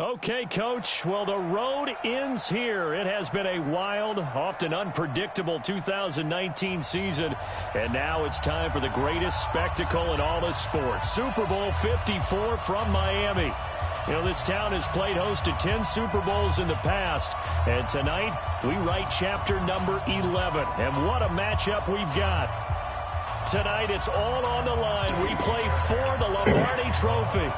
Okay, Coach. Well, the road ends here. It has been a wild, often unpredictable 2019 season. And now it's time for the greatest spectacle in all of sports. Super Bowl 54 from Miami. You know, this town has played host to 10 Super Bowls in the past. And tonight, we write chapter number 11. And what a matchup we've got. Tonight, it's all on the line. We play for the Lombardi Trophy.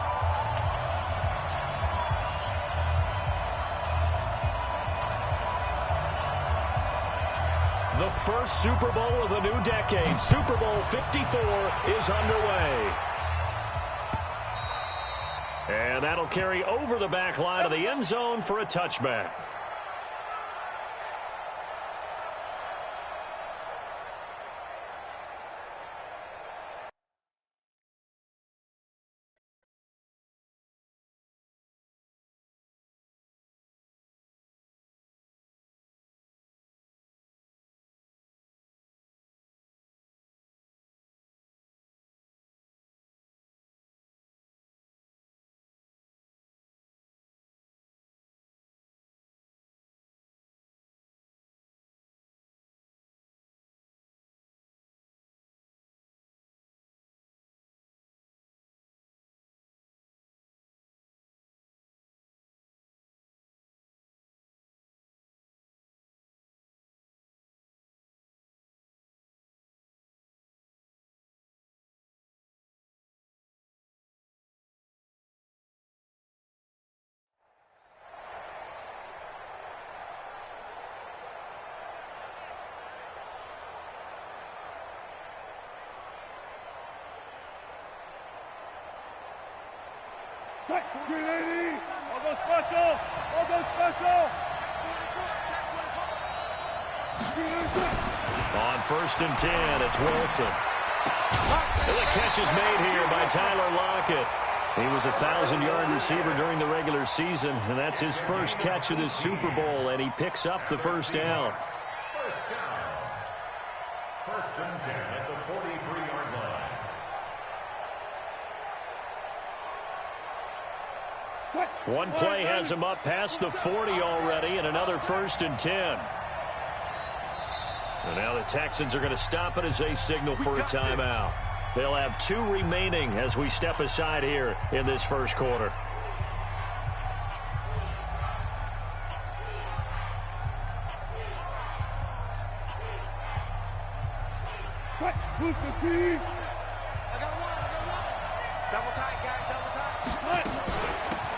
The first Super Bowl of the new decade, Super Bowl 54, is underway. And that'll carry over the back line of the end zone for a touchback. On 1st and 10, it's Wilson. And the catch is made here by Tyler Lockett. He was a 1,000-yard receiver during the regular season, and that's his first catch of this Super Bowl, and he picks up the first down. First down. 1st and 10 at the 43-yard line. One play has him up past the 40 already, and another 1st and 10. And now the Texans are going to stop it as they signal for a timeout. They'll have 2 remaining as we step aside here in this first quarter.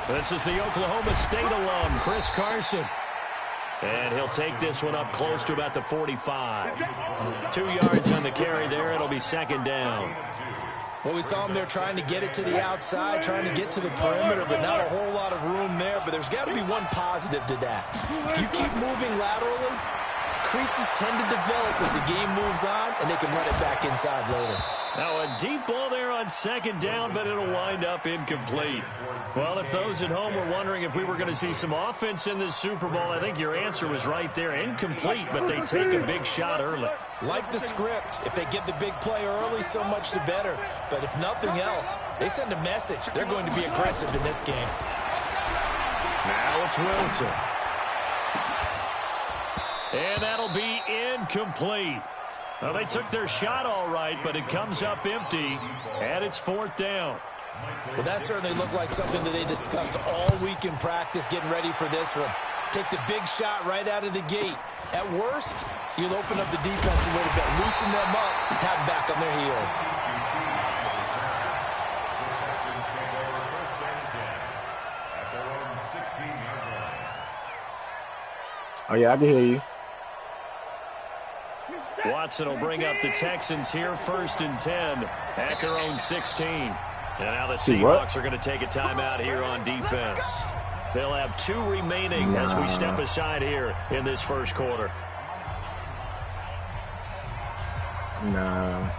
This is the Oklahoma State alum, Chris Carson. And he'll take this one up close to about the 45. 2 yards on the carry there. It'll be 2nd down. Well, we saw him there trying to get it to the outside, trying to get to the perimeter, but not a whole lot of room there. But there's got to be one positive to that. If you keep moving laterally, creases tend to develop as the game moves on, and they can run it back inside later. Now a deep ball there on 2nd down, but it'll wind up incomplete. Well, if those at home were wondering if we were going to see some offense in this Super Bowl, I think your answer was right there. Incomplete, but they take a big shot early. Like the script, if they get the big play early, so much the better. But if nothing else, they send a message. They're going to be aggressive in this game. Now it's Wilson. And that'll be incomplete. Well, they took their shot all right, but it comes up empty, and it's 4th down. Well, that certainly looked like something that they discussed all week in practice, getting ready for this one. Take the big shot right out of the gate. At worst, you'll open up the defense a little bit, loosen them up, have them back on their heels. Oh, yeah, I can hear you. Watson will bring up the Texans here, 1st and 10 at their own 16. And now the Seahawks are going to take a timeout here on defense. They'll have 2 remaining as we step aside here in this first quarter. No.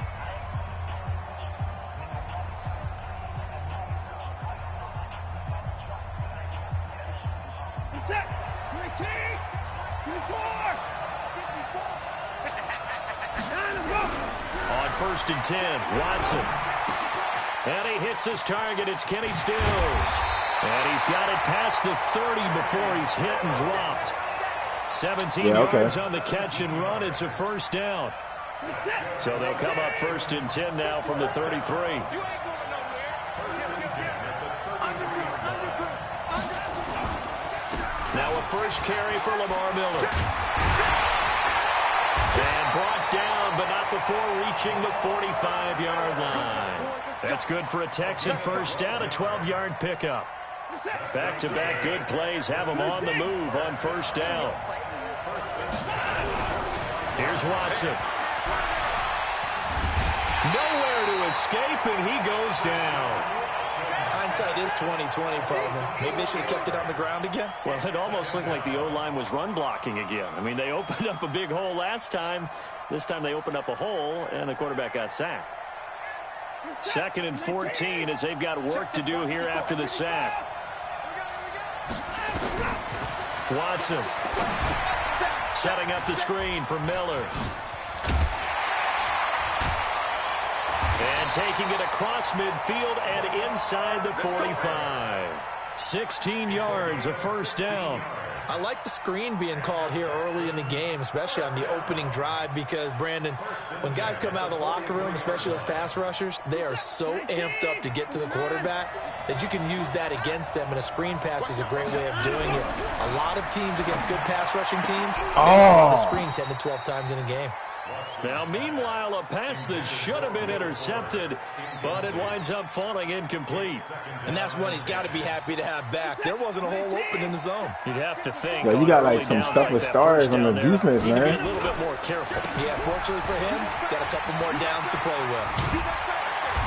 On 1st and 10, Watson. And he hits his target. It's Kenny Stills. And he's got it past the 30 before he's hit and dropped. 17 yards on the catch and run. It's a first down. So they'll come up 1st and 10 now from the 33. Now a first carry for Lamar Miller. And brought down, but not before reaching the 45-yard line. That's good for a Texan first down, a 12-yard pickup. Back-to-back good plays have him on the move on first down. Here's Watson. Nowhere to escape, and he goes down. Hindsight is 20/20, partner. Maybe they should have kept it on the ground again. Well, it almost looked like the O-line was run blocking again. I mean, they opened up a big hole last time. This time they opened up a hole, and the quarterback got sacked. 2nd and 14 as they've got work to do here after the sack. Watson setting up the screen for Miller. And taking it across midfield and inside the 45. 16 yards, a first down. I like the screen being called here early in the game, especially on the opening drive, because, Brandon, when guys come out of the locker room, especially those pass rushers, they are so amped up to get to the quarterback that you can use that against them, and a screen pass is a great way of doing it. A lot of teams against good pass rushing teams, they run the screen 10 to 12 times in a game. Now, meanwhile, a pass that should have been intercepted, but it winds up falling incomplete. And that's one he's got to be happy to have back. There wasn't a hole open in the zone. You'd have to think. Yeah, you got like some stuff with stars on the defense, man. Be a little bit more careful. Yeah, fortunately for him, got a couple more downs to play with.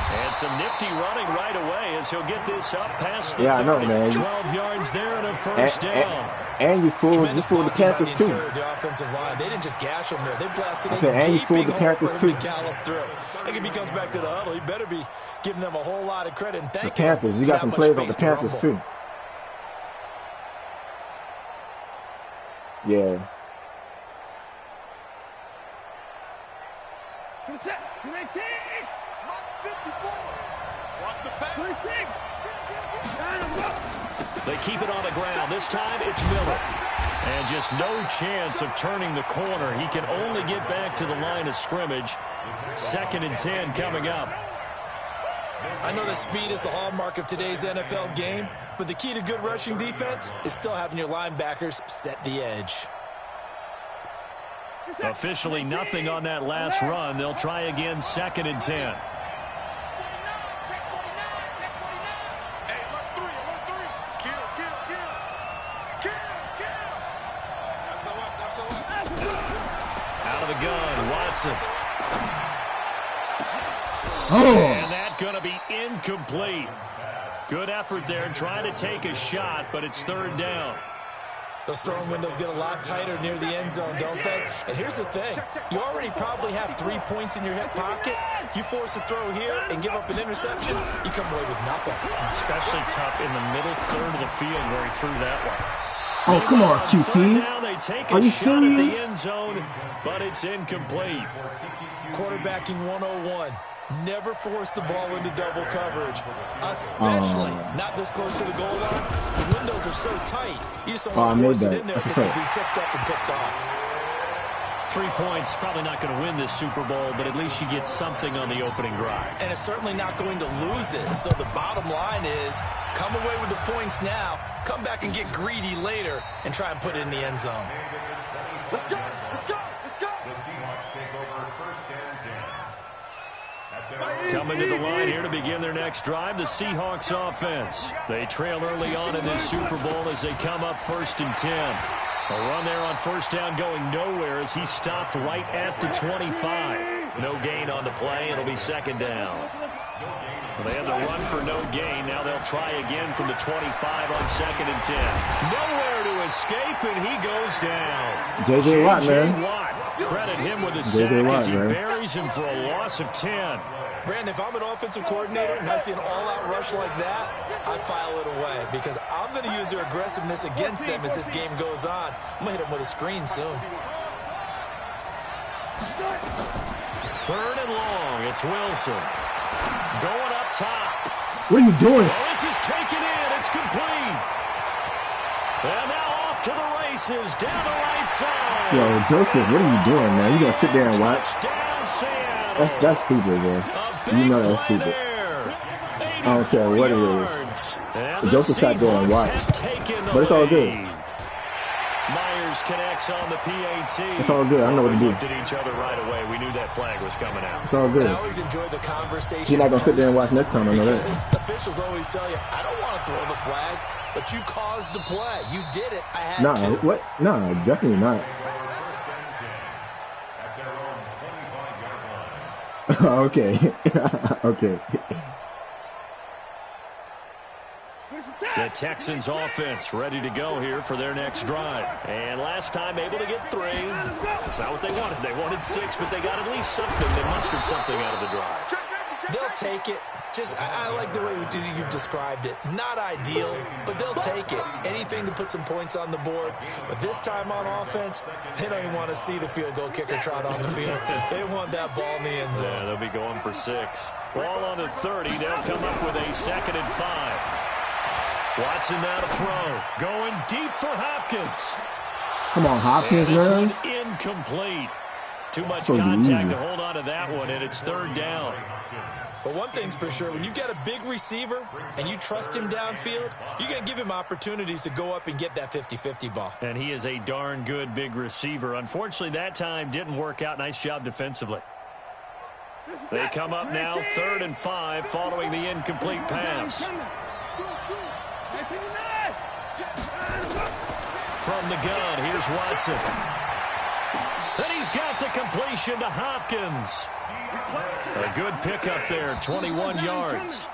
And some nifty running right away as he'll get this up past the 12 yards there and a first down. And you fooled the Panthers too. The offensive line, they didn't just gash him there; they blasted and you fooled the Panthers too. I think if he comes back to the huddle, he better be giving them a whole lot of credit and thanking the Panthers. You got some plays on the Panthers too. Yeah. They keep it on the ground. This time it's Miller. And just no chance of turning the corner. He can only get back to the line of scrimmage. 2nd and 10 coming up. I know that speed is the hallmark of today's NFL game, but the key to good rushing defense is still having your linebackers set the edge. Officially nothing on that last run. They'll try again 2nd and 10. Out of the gun, Watson. And that's going to be incomplete. Good effort there trying to take a shot, but it's 3rd down. Those throwing windows get a lot tighter near the end zone, don't they? And here's the thing. You already probably have 3 points in your hip pocket. You force a throw here and give up an interception, you come away with nothing. Especially tough in the middle third of the field where he threw that one. Oh, come on, QT. Down, they take a shot at the end zone, but it's incomplete. Quarterbacking 101. Never force the ball into double coverage, especially not this close to the goal line. The windows are so tight, you just don't want to force it in there because it'll be tipped up and picked off. 3 points, probably not going to win this Super Bowl, but at least you get something on the opening drive. And it's certainly not going to lose it. So the bottom line is, come away with the points now, come back and get greedy later, and try and put it in the end zone. Let's go, let's go, let's go. The Seahawks take over 1st and 10. Coming to the line here to begin their next drive, the Seahawks offense. They trail early on in this Super Bowl as they come up 1st and 10. A run there on 1st down going nowhere as he stopped right at the 25. No gain on the play. It'll be 2nd down. Well, they had the run for no gain. Now they'll try again from the 25 on 2nd and 10. Nowhere to escape, and he goes down. J.J. Watt, man. Watt. Credit him with a sack as he buries him for a loss of 10. Brandon, if I'm an offensive coordinator and I see an all-out rush like that, I file it away because I'm going to use their aggressiveness against them as this game goes on. I'm going to hit them with a screen soon. 3rd and long. It's Wilson. Going up top. What are you doing? Well, this is taken in. It's complete. And now off to the races down the right side. Yo, Joseph, what are you doing, man? You gonna sit there and watch? Touchdown, Seattle. That's stupid, man. You know that's stupid. I don't care what it is. Joseph sat there and watched. But it's all good. Myers connects on the PAT. It's all good. I know what to do. Looked at each other right away. We knew that flag was coming out. It's all good. I always enjoy the conversation. You're not gonna sit there and watch next time, I know that. Officials always tell you, I don't want to throw the flag, but you caused the play. You did it. I had to. What? Nah, definitely not. Okay. Okay. The Texans offense ready to go here for their next drive. And last time able to get 3. That's not what they wanted. They wanted 6, but they got at least something. They mustered something out of the drive. They'll take it. I like the way you've described it. Not ideal, but they'll take it. Anything to put some points on the board. But this time on offense, they don't even want to see the field goal kicker trot on the field. They want that ball in the end zone. Yeah, they'll be going for 6. Ball on the 30. They'll come up with a 2nd and 5. Watson now to throw. Going deep for Hopkins. Come on, Hopkins, and this man. one incomplete. Too much contact to hold on to that one, and it's 3rd down. But one thing's for sure, when you got a big receiver and you trust him downfield, you're going to give him opportunities to go up and get that 50-50 ball. And he is a darn good big receiver. Unfortunately, that time didn't work out. Nice job defensively. They come up now, 3rd and 5, following the incomplete pass. From the gun, here's Watson. And he's got the completion to Hopkins. A good pickup there, 21 yards.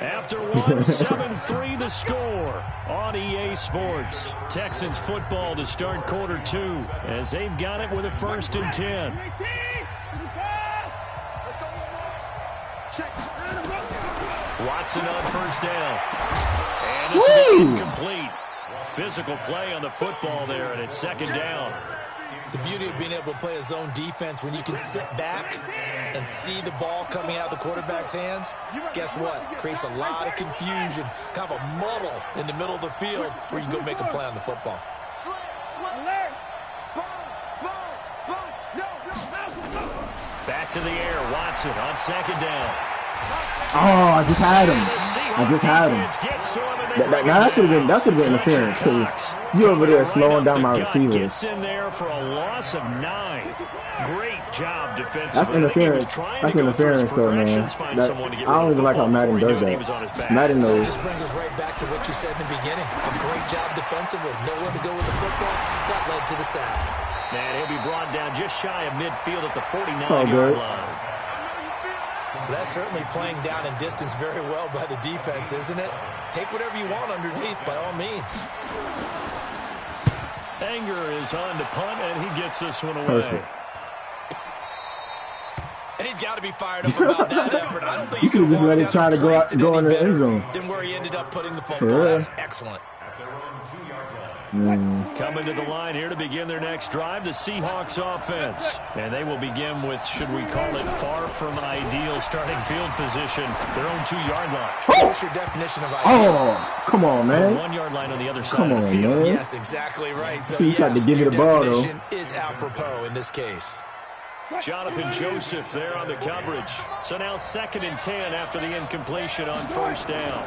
After one, 7-3 the score on EA Sports. Texans football to start quarter 2 as they've got it with a 1st and 10. Watson on 1st down. And this will be incomplete. Physical play on the football there, and it's 2nd down. The beauty of being able to play a zone defense when you can sit back and see the ball coming out of the quarterback's hands, guess what? Creates a lot of confusion, kind of a muddle in the middle of the field where you can go make a play on the football. Back to the air, Watson on 2nd down. Oh, I just had him. Now that should have been interference, because you over there slowing down my receivers. Gets in there for a loss of 9. Great job defensively. That's interference. That's interference, though, man. I don't even like how Madden does that. Madden knows. Just brings us right back to what you said in the beginning. A great job defensively. Nowhere to go with the football. That led to the sack. Man, he'll be brought down just shy of midfield at the 49-yard line. That's certainly playing down in distance very well by the defense, isn't it? Take whatever you want underneath, by all means. Anger is on to punt, and he gets this one away. Perfect. And he's got to be fired up about that effort. I don't think he could have just let him try to go in the end zone than where he ended up putting the football. That's excellent. Coming to the line here to begin their next drive, the Seahawks offense. And they will begin with, should we call it, far from ideal starting field position, their own 2-yard line. So what's your definition of ideal? Oh, come on, man. 1-yard line on the other side of the field. Man. Yes, exactly right. So He tried to give me the ball, though. Definition is apropos in this case. Jonathan Joseph there on the coverage. So now 2nd and 10 after the incompletion on 1st down.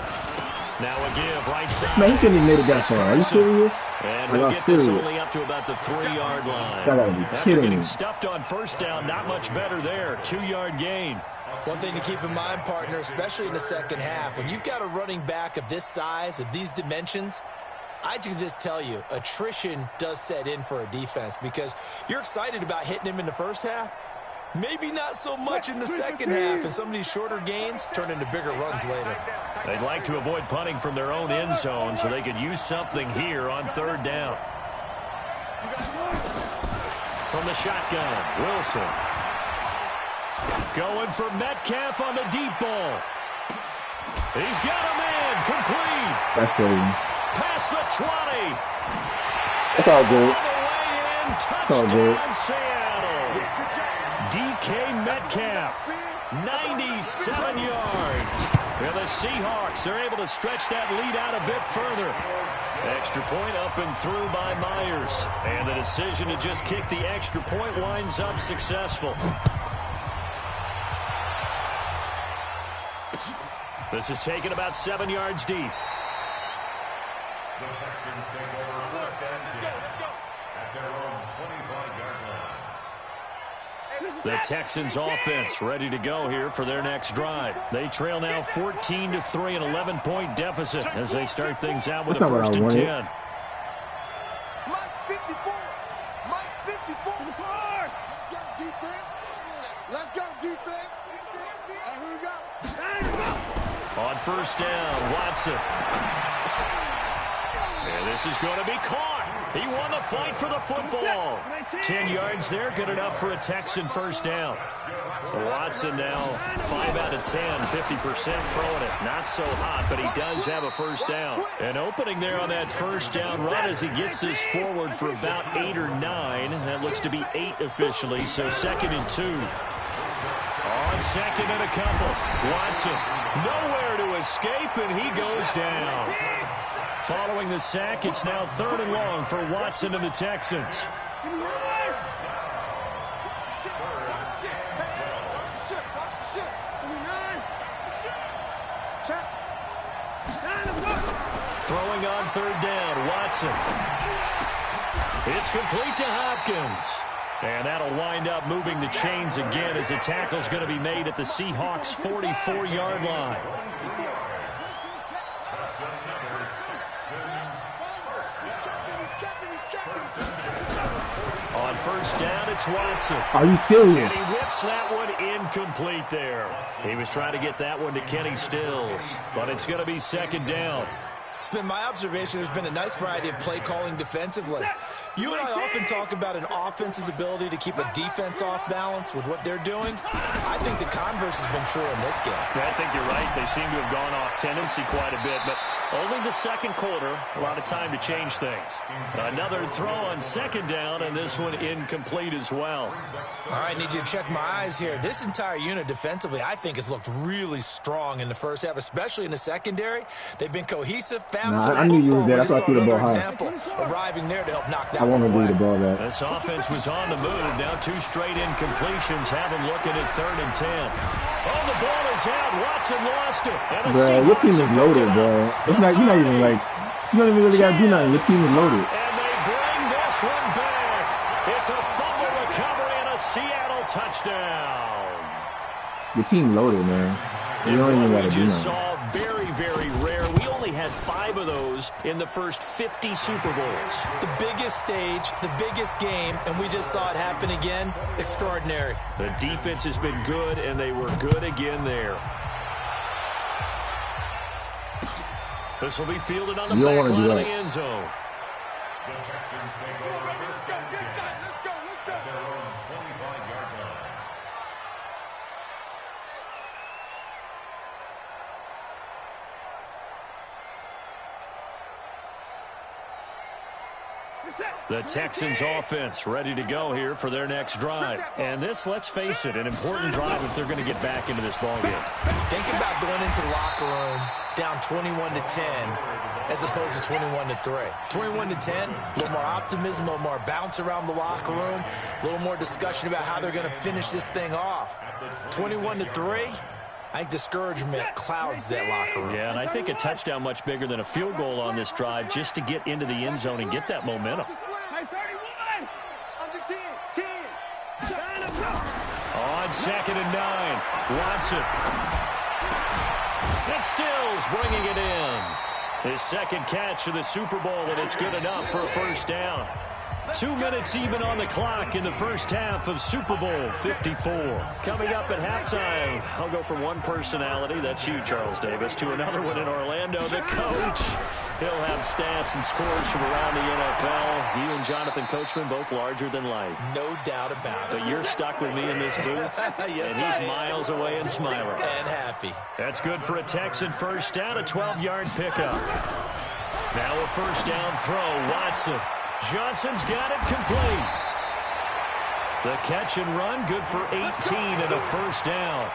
Now a give right side. Man, he couldn't even made it that far. Are you serious? And we'll get this only up to about the 3-yard line. Gotta be After kidding getting me. stuffed on 1st down, not much better there. 2-yard gain. One thing to keep in mind, partner, especially in the second half, when you've got a running back of this size, of these dimensions, I can just tell you, attrition does set in for a defense because you're excited about hitting him in the first half. Maybe not so much in the second half, and some of these shorter gains turn into bigger runs later. They'd like to avoid punting from their own end zone so they could use something here on 3rd down. From the shotgun, Wilson. Going for Metcalf on the deep ball. He's got a man, complete. That's crazy. Past the 20. It's all good. All the way in, It's all good. touchdown Seattle. DK Metcalf, 97 yards. And the Seahawks are able to stretch that lead out a bit further. Extra point up and through by Myers. And the decision to just kick the extra point winds up successful. This is taken about 7 yards deep. The Texans take over first and 10 at their own 25-yard line. The Texans offense ready to go here for their next drive. They trail now 14-3, an 11-point deficit as they start things out with a first and 10. Mike 54. Mike 54. Let's go defense. Let's go defense. And here we go. On first down, Watson. And this is going to be caught. He won the fight for the football. 10 yards there, good enough for a Texan first down. Watson now 5 out of 10, 50% throwing it. Not so hot, but he does have a first down. An opening there on that first down run as he gets this forward for about 8 or 9. That looks to be 8 officially, so 2nd and 2. On 2nd and a couple. Watson nowhere to escape, and he goes down. Following the sack, it's now 3rd and long for Watson and the Texans. Throwing on 3rd down, Watson. It's complete to Hopkins. And that'll wind up moving the chains again as the tackle's going to be made at the Seahawks' 44-yard line. On first down, it's Watson. Are you serious? And he whips that one incomplete there. He was trying to get that one to Kenny Stills, but it's going to be 2nd down. It's been my observation there's been a nice variety of play calling defensively. You and I often talk about an offense's ability to keep a defense off balance with what they're doing. I think the converse has been true in this game. Yeah, I think you're right. They seem to have gone off tendency quite a bit, but only the 2nd quarter, a lot of time to change things. Another throw on 2nd down, and this one incomplete as well. All right, need you to check my eyes here. This entire unit defensively, I think, has looked really strong in the first half, especially in the secondary. They've been cohesive, fast. I knew you were there. That's why I threw the ball high. Example, arriving there to help knock that I want to do the ball back. This offense was on the move. Now 2 straight incompletions have them looking at 3rd and 10. Oh, the ball is out. Watson lost it. Bro, your team is loaded, bro. You're not even like, you don't even really got to do nothing. Your team is loaded. And they bring this one back. It's a fumble recovery and a Seattle touchdown. Your team loaded, man. You don't even got to do nothing. Saw very, very rare. We only had 5 of those in the first 50 Super Bowls. The biggest stage, the biggest game, and we just saw it happen again. Extraordinary. The defense has been good, and they were good again there. This will be fielded on the back line of the end zone. The Texans take over first and 10 at their own 25-yard line. The Texans offense ready to go here for their next drive. And this, let's face it, an important drive if they're going to get back into this ballgame. Think about going into the locker room down 21-10 as opposed to 21-3. 21-10, a little more optimism, a little more bounce around the locker room, a little more discussion about how they're going to finish this thing off. 21-3, I think discouragement clouds that locker room. Yeah, and I think a touchdown much bigger than a field goal on this drive just to get into the end zone and get that momentum. On 2nd and 9, Watson. And Stills bringing it in. His 2nd catch of the Super Bowl, and it's good enough for a first down. 2 minutes even on the clock in the first half of Super Bowl 54. Coming up at halftime, I'll go from one personality, that's you, Charles Davis, to another one in Orlando, the coach. He'll have stats and scores from around the NFL. You and Jonathan Coachman, both larger than life. No doubt about it. But you're stuck with me in this booth, yes, and he's miles away and smiling. And happy. That's good for a Texan first down, a 12-yard pickup. Now a first down throw, Watson. Johnson's got it complete. The catch and run, good for 18 and a first down.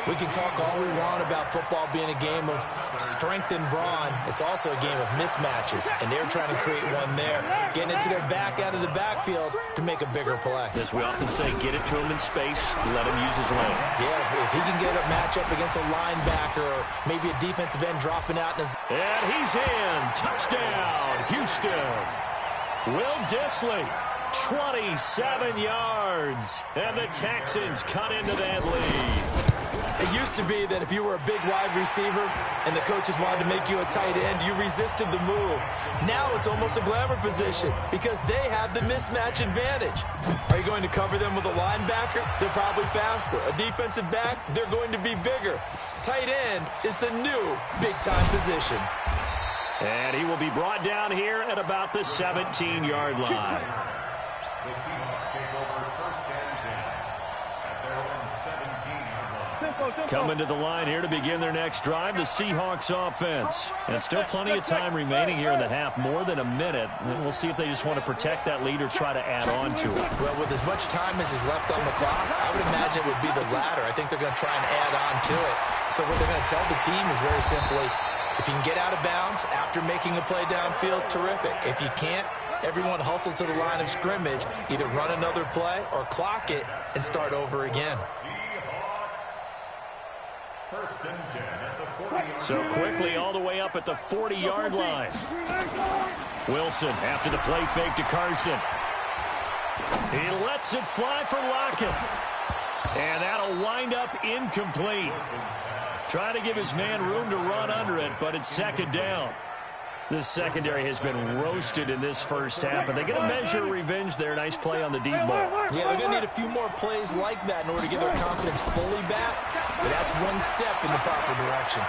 We can talk all we want about football being a game of strength and brawn. It's also a game of mismatches, and they're trying to create one there, getting it to their back out of the backfield to make a bigger play. As we often say, get it to him in space, let him use his lane. Yeah, if he can get a matchup against a linebacker or maybe a defensive end dropping out. And he's in. Touchdown, Houston. Will Dissly, 27 yards. And the Texans cut into that lead. It used to be that if you were a big wide receiver and the coaches wanted to make you a tight end, you resisted the move. Now it's almost a glamour position because they have the mismatch advantage. Are you going to cover them with a linebacker? They're probably faster. A defensive back? They're going to be bigger. Tight end is the new big-time position. And he will be brought down here at about the 17-yard line. The Seahawks take over first and 10 at their own 17-yard line. Coming to the line here to begin their next drive, the Seahawks offense. And still plenty of time remaining here in the half, more than a minute. And we'll see if they just want to protect that lead or try to add on to it. Well, with as much time as is left on the clock, I would imagine it would be the latter. I think they're going to try and add on to it. So what they're going to tell the team is very simply, if you can get out of bounds after making a play downfield, terrific. If you can't, everyone hustle to the line of scrimmage, either run another play or clock it and start over again. First and 10 at the 40. So quickly all the way up at the 40-yard line. Wilson after the play fake to Carson. He lets it fly for Lockett. And that'll wind up incomplete. Trying to give his man room to run under it, but it's second down. This secondary has been roasted in this first half, and they get a measure of revenge there. Nice play on the deep ball. Yeah, they're going to need a few more plays like that in order to get their confidence fully back, but that's one step in the proper direction.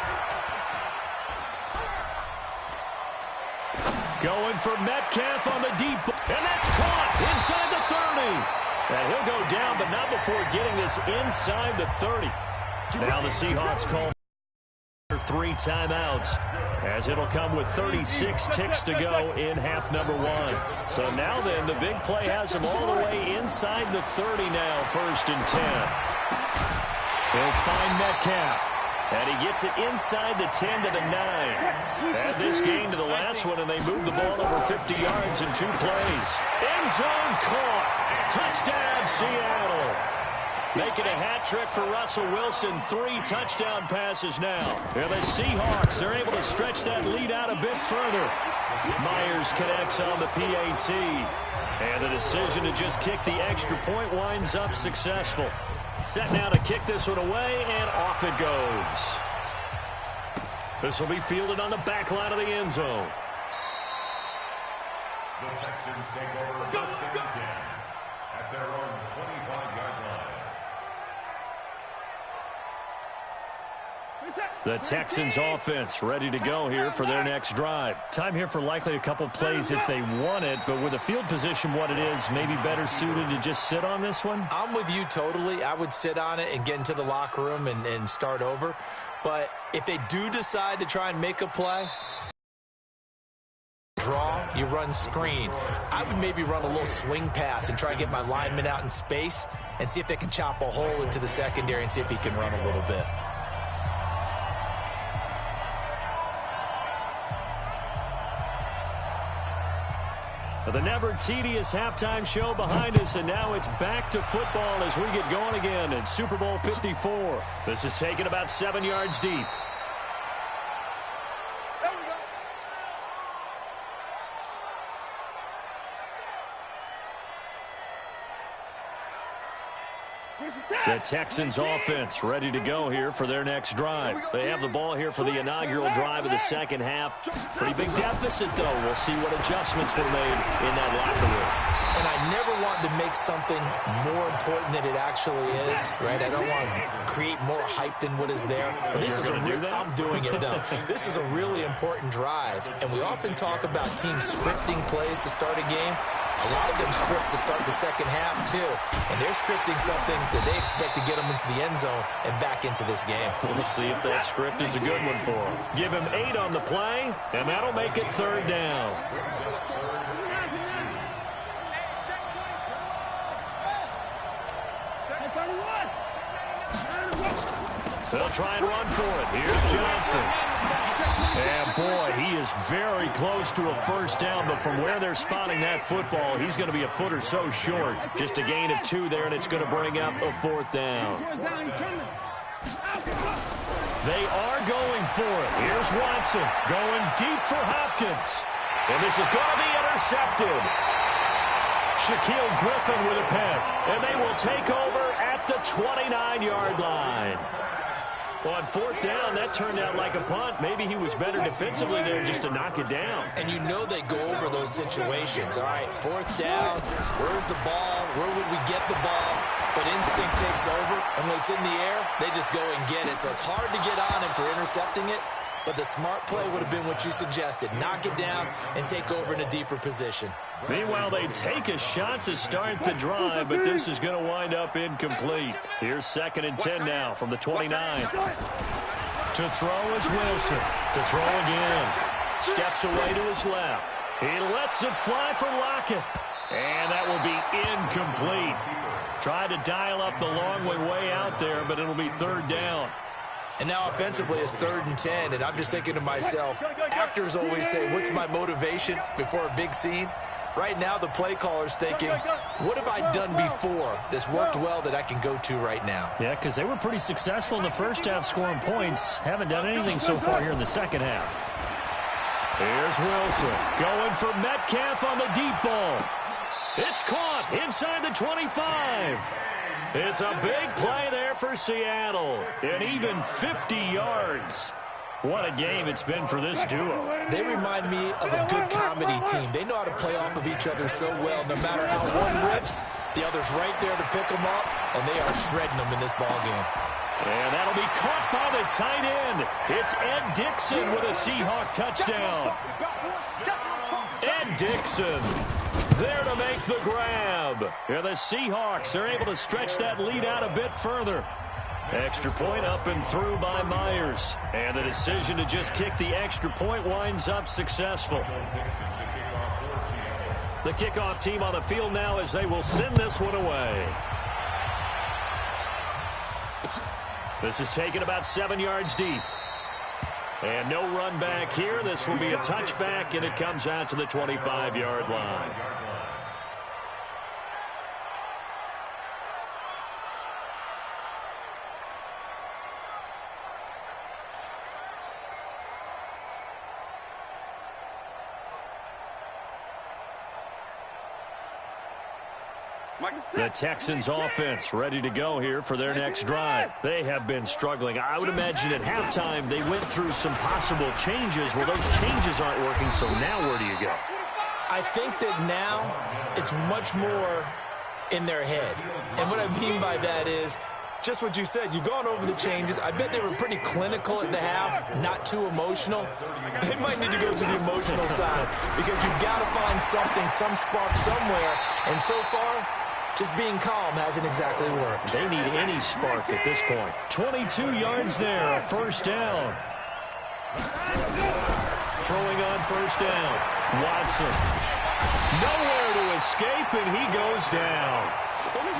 Going for Metcalf on the deep ball, and that's caught inside the 30. And he'll go down, but not before getting this inside the 30. Now the Seahawks call 3 timeouts, as it'll come with 36 ticks to go in half number 1. So now then, the big play has him all the way inside the 30 now, first and 10. He'll find Metcalf, and he gets it inside the 10 to the 9. Add this game to the last one, and they move the ball over 50 yards in 2 plays. End zone caught. Touchdown, Seattle. Making a hat trick for Russell Wilson. 3 touchdown passes now. And the Seahawks are able to stretch that lead out a bit further. Myers connects on the PAT. And the decision to just kick the extra point winds up successful. Set now to kick this one away, and off it goes. This will be fielded on the back line of the end zone. The Texans take over first and 10 at their own 25-yard line. The Texans offense ready to go here for their next drive. Time here for likely a couple plays if they want it, but with the field position what it is, maybe better suited to just sit on this one? I'm with you totally. I would sit on it and get into the locker room and start over. But if they do decide to try and make a play, draw, you run screen. I would maybe run a little swing pass and try and get my lineman out in space and see if they can chop a hole into the secondary and see if he can run a little bit. The never-tedious halftime show behind us, and now it's back to football as we get going again in Super Bowl 54. This is taken about 7 yards deep. The Texans offense ready to go here for their next drive. They have the ball here for the inaugural drive of the second half. Pretty big deficit, though. We'll see what adjustments were made in that locker room. And I never want to make something more important than it actually is, right? I don't want to create more hype than what is there. But this is I'm doing it, though. This is a really important drive. And we often talk about teams scripting plays to start a game. A lot of them script to start the second half, too. And they're scripting something that they expect to get them into the end zone and back into this game. We'll see if that script is a good one for them. Give him 8 on the play, and that'll make it third down. They'll try and run for it. Here's Johnson. And, boy, he is very close to a first down, but from where they're spotting that football, he's going to be a foot or so short. Just a gain of 2 there, and it's going to bring up a 4th down. They are going for it. Here's Watson going deep for Hopkins. And this is going to be intercepted. Shaquille Griffin with a pick. And they will take over at the 29-yard line. Well, on 4th down, that turned out like a punt. Maybe he was better defensively there just to knock it down. And you know they go over those situations. All right, 4th down, where's the ball? Where would we get the ball? But instinct takes over, and when it's in the air, they just go and get it. So it's hard to get on him for intercepting it, but the smart play would have been what you suggested. Knock it down and take over in a deeper position. Meanwhile, they take a shot to start the drive, but this is going to wind up incomplete. Here's 2nd and 10 now from the 29. To throw is Wilson. To throw again. Steps away to his left. He lets it fly for Lockett. And that will be incomplete. Tried to dial up the long way out there, but it'll be 3rd down. And now offensively it's 3rd and 10, and I'm just thinking to myself, actors always say, what's my motivation before a big scene? Right now the play caller's thinking, what have I done before that's worked well that I can go to right now? Yeah, because they were pretty successful in the first half scoring points. Haven't done anything so far here in the second half. Here's Wilson going for Metcalf on the deep ball. It's caught inside the 25. It's a big play there for Seattle. And even 50 yards. What a game it's been for this duo. They remind me of a good comedy team. They know how to play off of each other so well. No matter how one riffs, the other's right there to pick them up, and they are shredding them in this ballgame. And that'll be caught by the tight end. It's Ed Dixon with a Seahawk touchdown. Ed Dixon there to make the grab. And the Seahawks are able to stretch that lead out a bit further. Extra point up and through by Myers. And the decision to just kick the extra point winds up successful. The kickoff team on the field now as they will send this one away. This is taken about 7 yards deep. And no run back here. This will be a touchback, and it comes out to the 25-yard line. The Texans offense ready to go here for their next drive. They have been struggling. I would imagine at halftime they went through some possible changes. Well, those changes aren't working, so now where do you go? I think that now it's much more in their head. And what I mean by that is just what you said. You've gone over the changes. I bet they were pretty clinical at the half, not too emotional. They might need to go to the emotional side because you've got to find something, some spark somewhere. And so far, just being calm hasn't exactly worked. They need any spark at this point. 22 yards there, a first down. Throwing on first down. Watson. Nowhere to escape, and he goes down.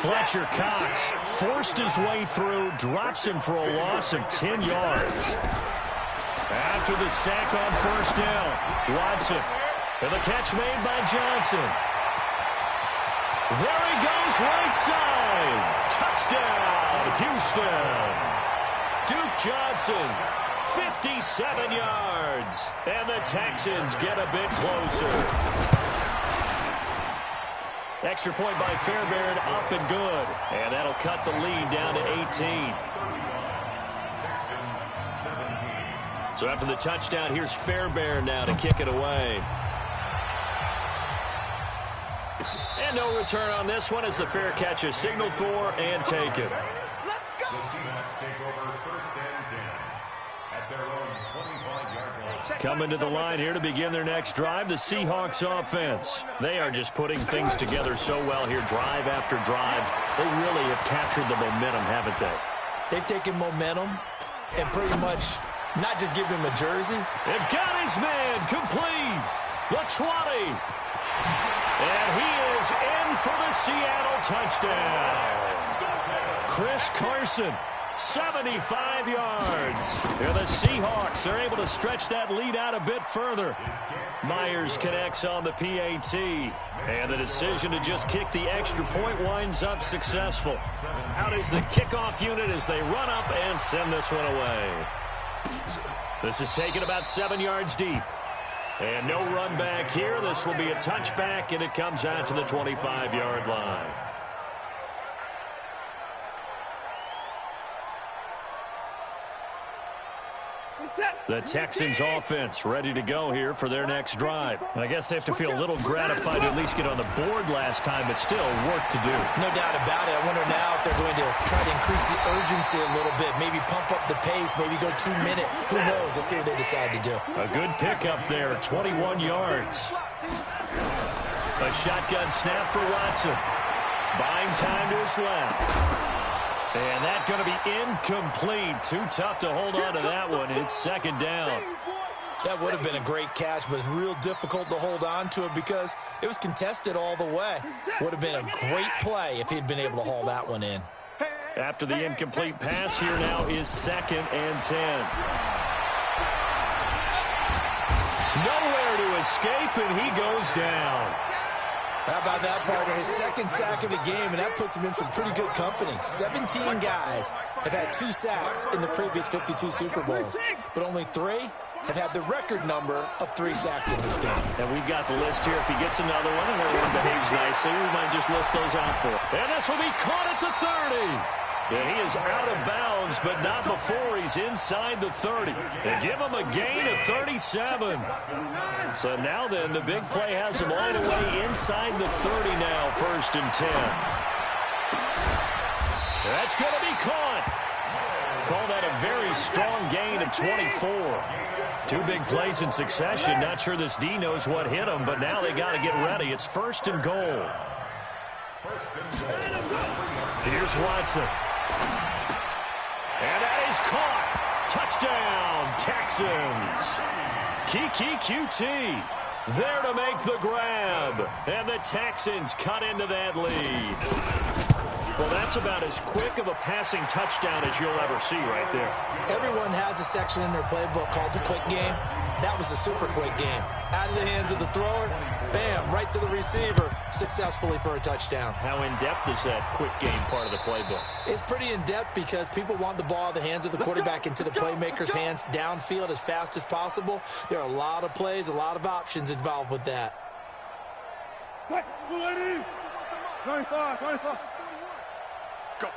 Fletcher Cox forced his way through, drops him for a loss of 10 yards. After the sack on first down, Watson. And the catch made by Johnson. There he goes, right side. Touchdown, Houston. Duke Johnson, 57 yards. And the Texans get a bit closer. Extra point by Fairbairn, up and good. And that'll cut the lead down to 18. So after the touchdown, here's Fairbairn now to kick it away. And no return on this one as the fair catch is signaled for and taken. Let's go. The Seahawks take over first and 10 at their own 25-yard line. Coming to the line here to begin their next drive, the Seahawks offense. They are just putting things together so well here, drive after drive. They really have captured the momentum, haven't they? They've taken momentum and pretty much not just give him a jersey. They've got his man complete. The 20. And he is in for the Seattle touchdown. Chris Carson 75 yards. And the Seahawks are able to stretch that lead out a bit further. Myers connects on the PAT. And the decision to just kick the extra point winds up successful. Out is the kickoff unit as they run up and send this one away. This is taken about 7 yards deep. And no run back here. This will be a touchback, and it comes out to the 25-yard line. The Texans offense ready to go here for their next drive. I guess they have to feel a little gratified to at least get on the board last time, but still work to do. No doubt about it. I wonder now if they're going to try to increase the urgency a little bit, maybe pump up the pace, maybe go 2 minute. Who knows? Let's see what they decide to do. A good pickup there, 21 yards. A shotgun snap for Watson. Buying time to his left. And that's going to be incomplete. Too tough to hold on to that one. It's second down. That would have been a great catch, but it's real difficult to hold on to it because it was contested all the way. Would have been a great play if he'd been able to haul that one in. After the incomplete pass, here now is 2nd and 10. Nowhere to escape, and he goes down. How about that, partner? His second sack of the game, and that puts him in some pretty good company. 17 guys have had 2 sacks in the previous 52 Super Bowls, but only 3 have had the record number of 3 sacks in this game. And we've got the list here. If he gets another one and everyone behaves nicely, we might just list those out for him. And this will be caught at the 30. And he is out of bounds, but not before he's inside the 30. They give him a gain of 37. So now then, the big play has him all the way inside the 30 now, 1st and 10. That's going to be caught. Call that a very strong gain of 24. 2 big plays in succession. Not sure this D knows what hit him, but now they got to get ready. It's 1st and goal. Here's Watson. And that is caught. Touchdown, Texans. Kiki QT there to make the grab. And the Texans cut into that lead. Well, that's about as quick of a passing touchdown as you'll ever see right there. Everyone has a section in their playbook called the quick game. That was a super quick game. Out of the hands of the thrower, bam, right to the receiver, successfully for a touchdown. How in-depth is that quick game part of the playbook? It's pretty in-depth because people want the ball in the hands of the quarterback into the playmaker's hands downfield as fast as possible. There are a lot of plays, a lot of options involved with that. 25. Go.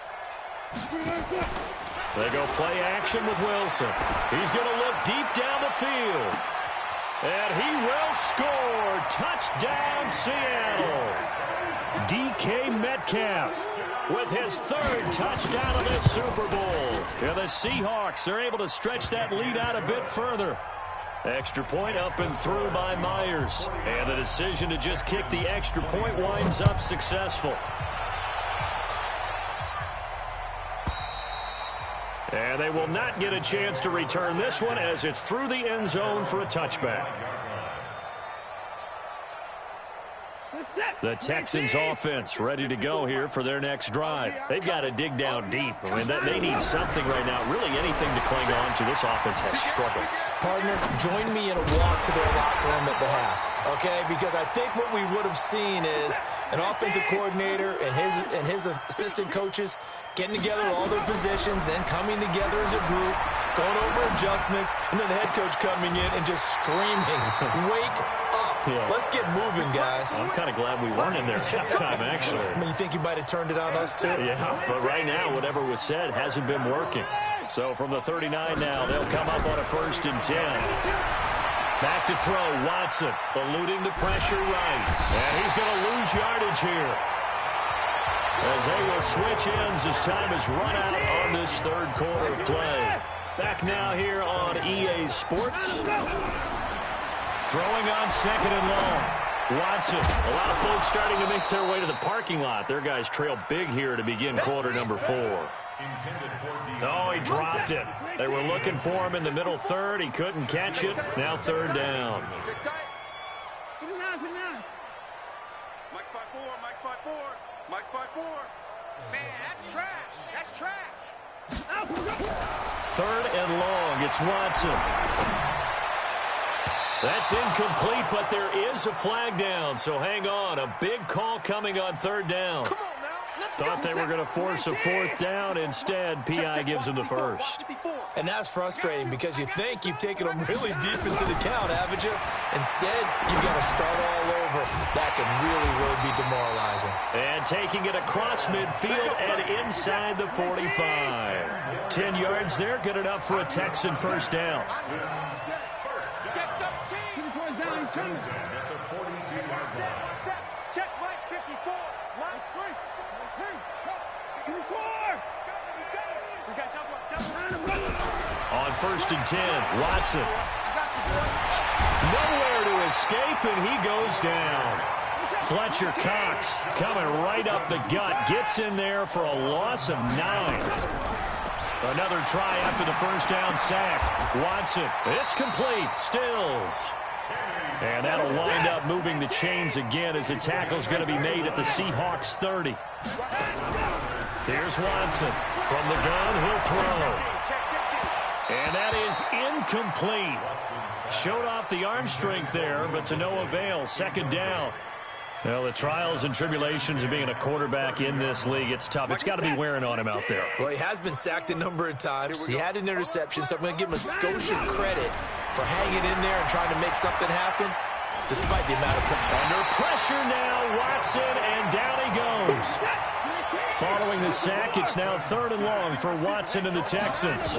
They go play action with Wilson. He's going to look deep down the field. And he will score. Touchdown, Seattle. DK Metcalf with his 3rd touchdown of this Super Bowl. And the Seahawks are able to stretch that lead out a bit further. Extra point up and through by Myers. And the decision to just kick the extra point winds up successful. And they will not get a chance to return this one as it's through the end zone for a touchback. The Texans offense ready to go here for their next drive. They've got to dig down deep. I mean, they need something right now, really anything to cling on to. This offense has struggled. Partner, join me in a walk to their locker room at the half, okay? Because I think what we would have seen is an offensive coordinator and his assistant coaches getting together all their positions, then coming together as a group, going over adjustments, and then the head coach coming in and just screaming, wake up. Yeah. Let's get moving, guys. I'm kind of glad we weren't in there at halftime, actually. I mean, you think you might have turned it on us, too? Yeah, but right now, whatever was said hasn't been working. So from the 39 now, they'll come up on a 1st and 10. Back to throw, Watson, eluding the pressure right. And he's going to lose yardage here. As they will switch ends as time is run out on this 3rd quarter of play. Back now here on EA Sports. Throwing on 2nd and long. Watson, a lot of folks starting to make their way to the parking lot. Their guys trail big here to begin quarter number 4. Oh, he dropped it. They were looking for him in the middle 3rd. He couldn't catch it. Now 3rd down. Mike's by 4. Man, that's trash. Third and long. It's Watson. That's incomplete, but there is a flag down, so hang on. A big call coming on third down. Thought they were going to force a fourth down. Instead, P.I. gives them the first. And that's frustrating because you think you've taken them really deep into the count, haven't you? Instead, you've got to start all over. That can really, really be demoralizing. And taking it across midfield and inside the 45. 10 yards there, good enough for a Texan first down. Check right 54. Line 3. On first and 10, Watson. Nowhere to escape, and he goes down. Fletcher Cox coming right up the gut. Gets in there for a loss of 9. Another try after the first down sack. Watson, it's complete. Stills. And that'll wind up moving the chains again as the tackle's going to be made at the Seahawks 30. Here's Watson. From the gun, he'll throw. And that is incomplete. Showed off the arm strength there, but to no avail. Second down. Well, the trials and tribulations of being a quarterback in this league, it's tough. It's got to be wearing on him out there. Well, he has been sacked a number of times. He had an interception, so I'm going to give him a skosh of credit for hanging in there and trying to make something happen, despite the amount of pressure. Under pressure now, Watson, and down he goes. Following the sack, it's now third and long for Watson and the Texans.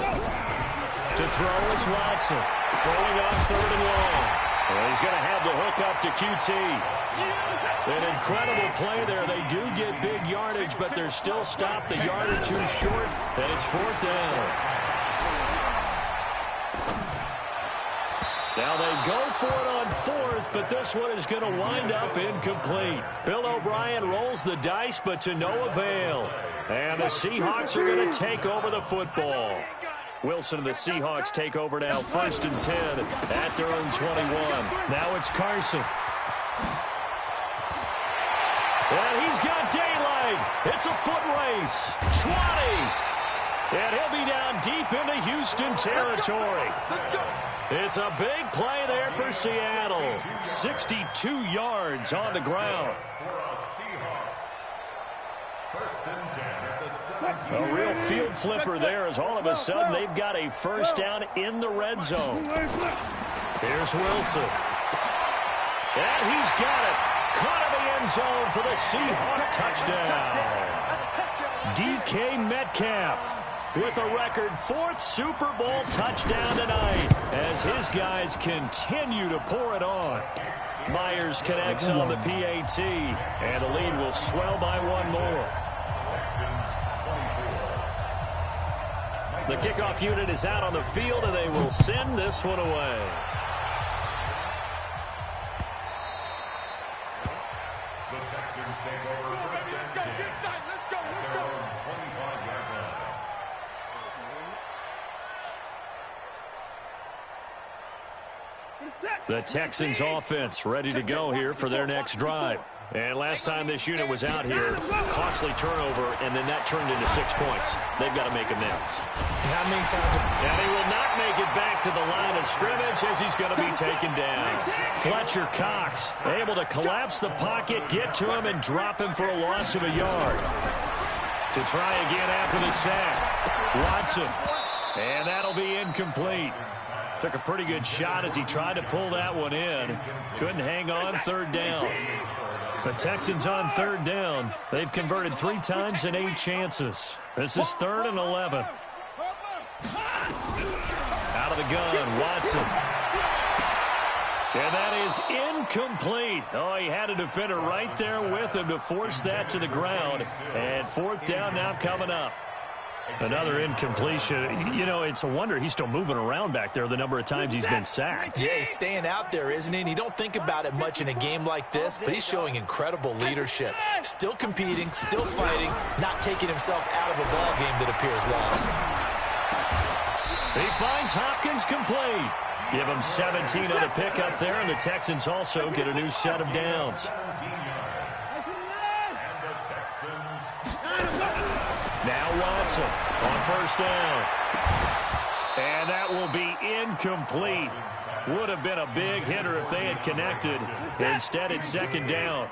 To throw is Watson. Throwing on third and long. Well, he's going to have the hook up to QT. An incredible play there. They do get big yardage, but they're still stopped the yard or two short, and it's fourth down. Now they go for it on fourth, but this one is going to wind up incomplete. Bill O'Brien rolls the dice, but to no avail. And the Seahawks are going to take over the football. Wilson and the Seahawks take over now, first and 10 at their own 21. Now it's Carson. And he's got daylight. It's a foot race. 20. And he'll be down deep into Houston territory. It's a big play there for Seattle. 62 yards on the ground. A real field flipper there as all of a sudden they've got a first down in the red zone. Here's Wilson. And he's got it. Caught in the end zone for the Seahawk touchdown. DK Metcalf with a record 4th Super Bowl touchdown tonight as his guys continue to pour it on. Myers connects on the PAT, and the lead will swell by one more. The kickoff unit is out on the field, and they will send this one away. The Texans take over first and 10. Let's go. Their own 25-yard line. The Texans offense ready to go here for their next drive. And last time this unit was out here, costly turnover, and then that turned into 6 points. They've got to make amends. And how many times? And he will not make it back to the line of scrimmage as he's going to be taken down. Fletcher Cox able to collapse the pocket, get to him, and drop him for a loss of a yard. To try again after the sack, Watson. And that'll be incomplete. Took a pretty good shot as he tried to pull that one in. Couldn't hang on, third down. The Texans on third down. They've converted 3 times in 8 chances. This is 3rd and 11. Out of the gun, Watson. And that is incomplete. Oh, he had a defender right there with him to force that to the ground. And 4th down now coming up. Another incompletion. You know, it's a wonder he's still moving around back there the number of times he's been sacked. Yeah, he's staying out there, isn't he? And you don't think about it much in a game like this, but he's showing incredible leadership. Still competing, still fighting, not taking himself out of a ball game that appears lost. He finds Hopkins complete. Give him 17 on the pickup there, and the Texans also get a new set of downs. Now Watson. on first down. And that will be incomplete. Would have been a big hitter if they had connected. Instead, it's second down.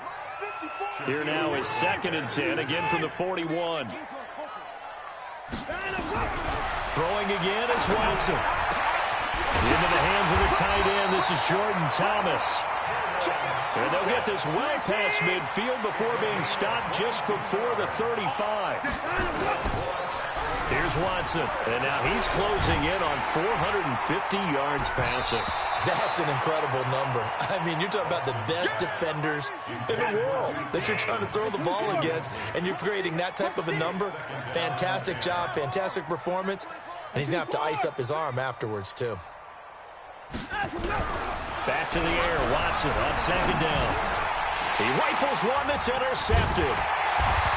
Here now is 2nd and 10, again from the 41. Throwing again is Watson. Into the hands of the tight end. This is Jordan Thomas. And they'll get this well past midfield before being stopped just before the 35. Here's Watson. And now he's closing in on 450 yards passing. That's an incredible number. I mean, you're talking about the best defenders in the world that you're trying to throw the ball against, and you're creating that type of a number. Fantastic job, fantastic performance, and he's going to have to ice up his arm afterwards, too. Back to the air, Watson on 2nd down. He rifles one that's intercepted.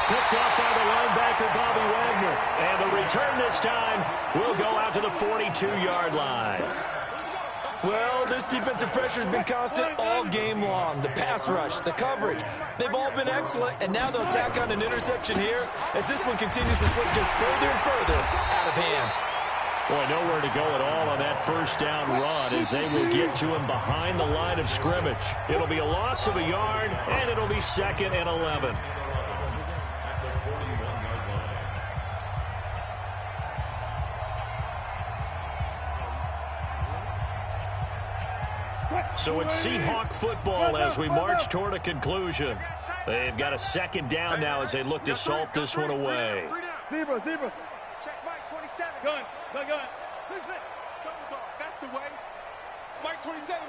Picked off by the linebacker, Bobby Wagner. And the return this time will go out to the 42-yard line. Well, this defensive pressure has been constant all game long. The pass rush, the coverage, they've all been excellent, and now they'll tack on an interception here as this one continues to slip just further and further out of hand. Boy, nowhere to go at all on that first down run as they will get to him behind the line of scrimmage. It'll be a loss of a yard, and it'll be 2nd and 11. So it's Seahawk football as we march toward a conclusion. They've got a 2nd down now as they look to salt this one away. Zebra. Check Mike 27. Gun. That's the way. Mike 27.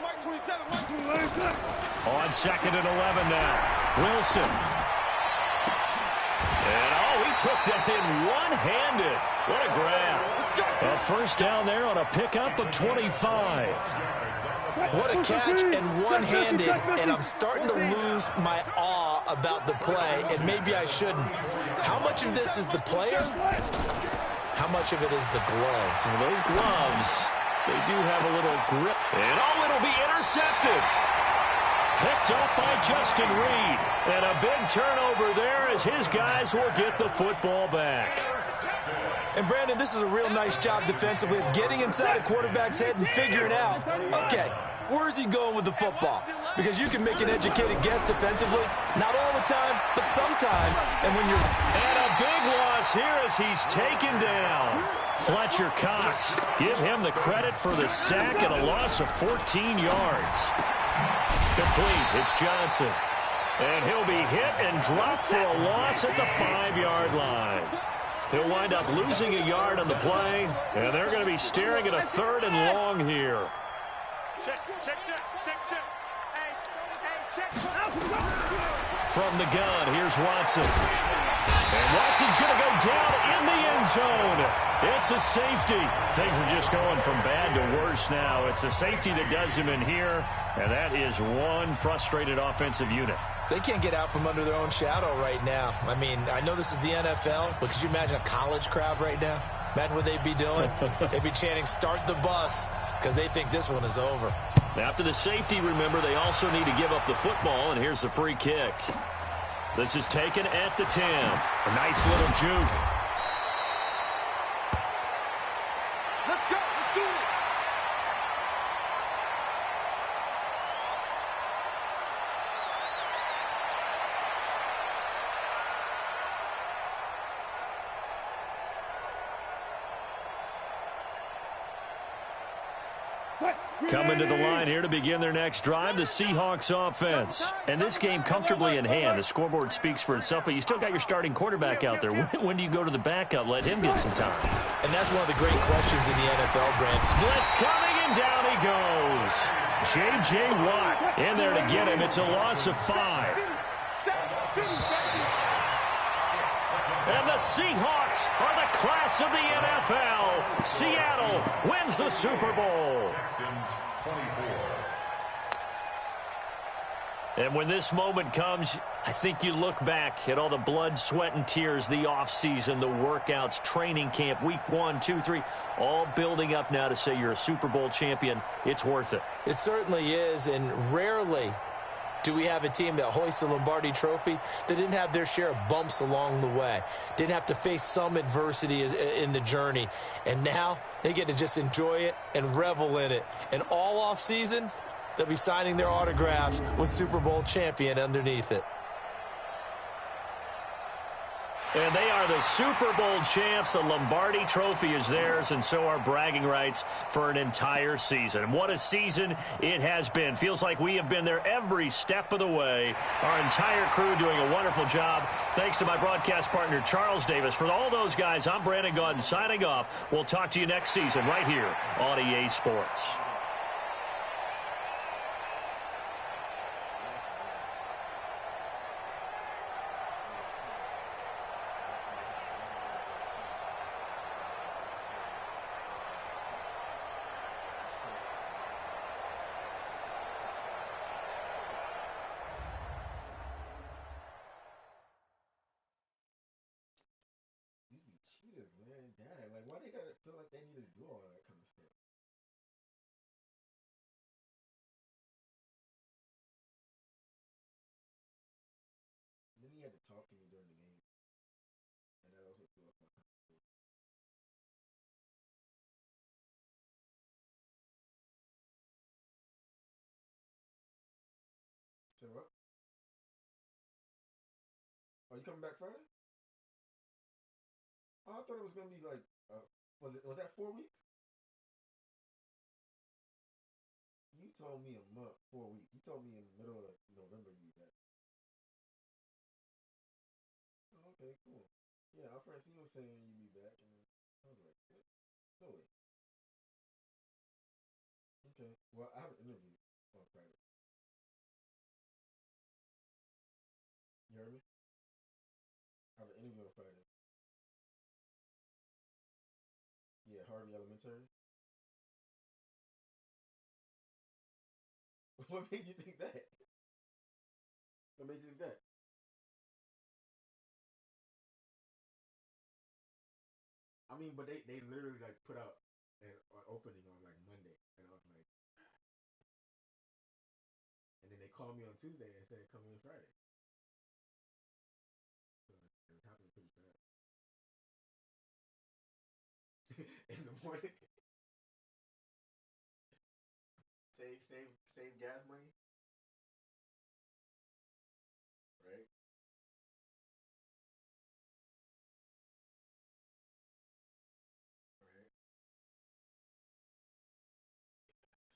On 2nd and 11 now. Wilson. And, he took that in one-handed. What a grab. A first down there on a pickup of 25. What a catch and one-handed, and I'm starting to lose my awe about the play, and maybe I shouldn't. How much of this is the player? How much of it is the glove? Well, those gloves, they do have a little grip. And, it'll be intercepted. Picked up by Justin Reed. And a big turnover there as his guys will get the football back. And, Brandon, this is a real nice job defensively of getting inside a quarterback's head and figuring out, okay, where's he going with the football? Because you can make an educated guess defensively. Not all the time, but sometimes. And when you're... And a big loss here as he's taken down. Fletcher Cox, give him the credit for the sack and a loss of 14 yards. Complete, it's Johnson. And he'll be hit and dropped for a loss at the 5-yard line. He'll wind up losing a yard on the play, and they're going to be staring at a 3rd and long here. Check. From the gun, here's Watson. And Watson's going to go down in the end zone. It's a safety. Things are just going from bad to worse now. It's a safety that does him in here, and that is one frustrated offensive unit. They can't get out from under their own shadow right now. I mean, I know this is the NFL, but could you imagine a college crowd right now? Imagine what they'd be doing. They'd be chanting, "Start the bus," because they think this one is over. After the safety, remember, they also need to give up the football, and here's the free kick. This is taken at the 10. A nice little juke. Let's go. Let's do it. Coming to the line here to begin their next drive, the Seahawks offense. And this game comfortably in hand. The scoreboard speaks for itself, but you still got your starting quarterback out there. When do you go to the backup? Let him get some time. And that's one of the great questions in the NFL, Brent. Blitz coming, and down he goes. J.J. Watt in there to get him. It's a loss of 5. And the Seahawks are the class of the NFL. Seattle wins the Super Bowl. And when this moment comes, I think you look back at all the blood, sweat, and tears, the offseason, the workouts, training camp, week 1, 2, 3, all building up now to say you're a Super Bowl champion. It's worth it. It certainly is, and rarely Do we have a team that hoists the Lombardi Trophy that didn't have their share of bumps along the way, didn't have to face some adversity in the journey, and now they get to just enjoy it and revel in it. And all off season, they'll be signing their autographs with Super Bowl champion underneath it. And they are the Super Bowl champs. The Lombardi Trophy is theirs, and so are bragging rights for an entire season. What a season it has been. Feels like we have been there every step of the way. Our entire crew doing a wonderful job. Thanks to my broadcast partner, Charles Davis. For all those guys, I'm Brandon Gaudin signing off. We'll talk to you next season right here on EA Sports. Like, why they gotta feel like they need to do all that kind of stuff? Then he had to talk to me during the game, and that also threw off my concentration. So what? Are you coming back Friday? Oh, I thought it was gonna be like, was that 4 weeks? You told me a month, 4 weeks. You told me in the middle of November you back. Oh, okay, cool. Yeah, our Francine was saying you'd be back, and I was like, what? No way. Okay, well, I have an interview on Friday. You heard me? I have an interview on Friday. Yeah, Harvey Elementary. What made you think that? What made you think that? I mean, but they literally like put out an opening on like Monday, and I was like, and then they called me on Tuesday and said come in Friday. So it was happening pretty fast. In the morning, save gas money, right? Right.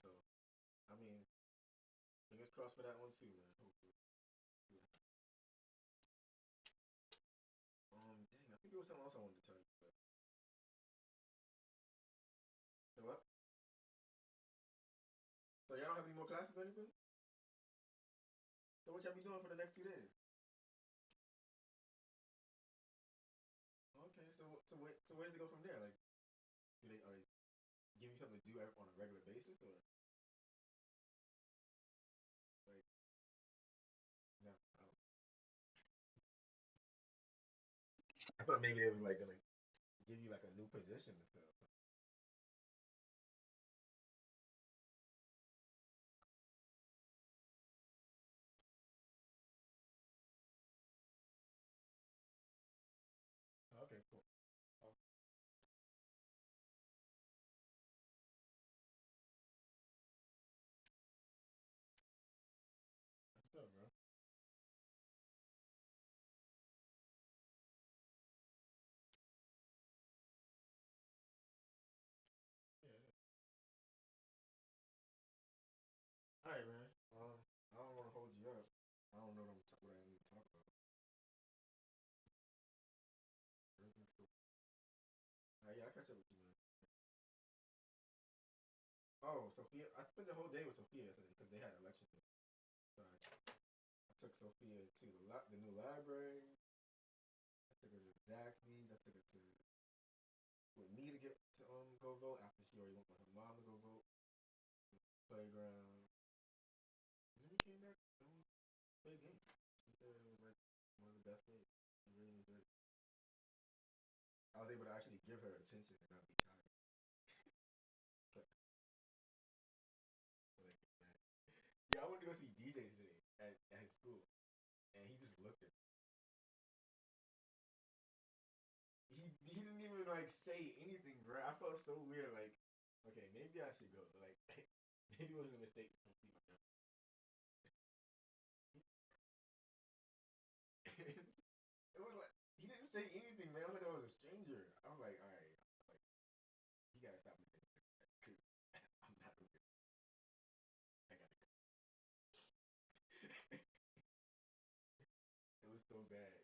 So, I mean, fingers crossed for that one too, man. Hopefully. Yeah. Dang, I think there was something else I wanted to tell you. But... So what? So y'all don't have any more classes or anything? So what y'all be doing for the next 2 days? Okay, so where does it go from there? Like, are they give you something to do on a regular basis, or like, no? I thought maybe it was like gonna give you like a new position and stuff. Okay, cool. Oh, that's good, bro. Yeah. All right, man. I don't want to hold you up. I don't know what I need to talk about. Everything's cool. Yeah, I catch up with you, man. Oh, Sophia. I spent the whole day with Sophia yesterday because they had election day. So I took Sophia to the new library. I took her to Zaxby's. I took her to with me to get to go vote after she already went with her mom to go vote. Playground. And then we came back and played games. She said it was like one of the best days. She really enjoyed it. I was able to actually give her attention and not be tired. Like, yeah, I wanted to go see DJ today at and he just looked at me. He didn't even like say anything, bro. I felt so weird. Like, okay, maybe I should go. Like, maybe it was a mistake to come see my family. It was like he didn't say anything, man. I was like I was a stranger. I was like, all right, like you gotta stop me. I'm not okay. I gotta go. It was so bad.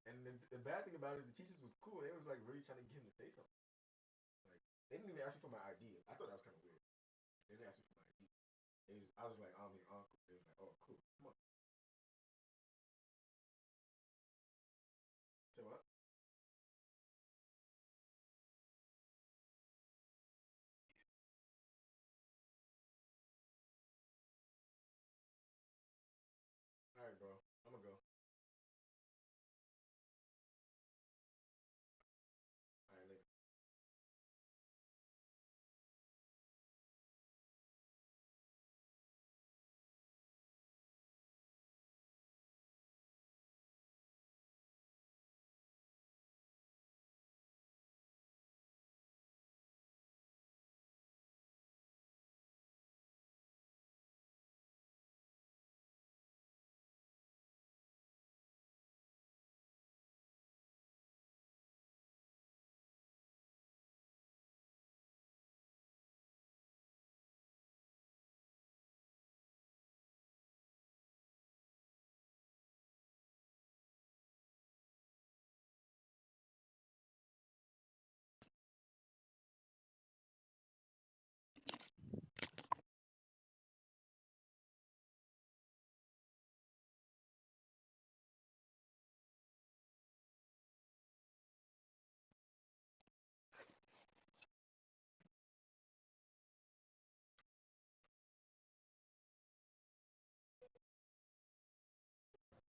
And the bad thing about it is the teachers was cool. They was like really trying to get him to say something. Like they didn't even ask me for my ID. I thought that was kind of weird. They didn't ask me for my ID. I was like, I'm your uncle. They was like, oh, cool. Come on.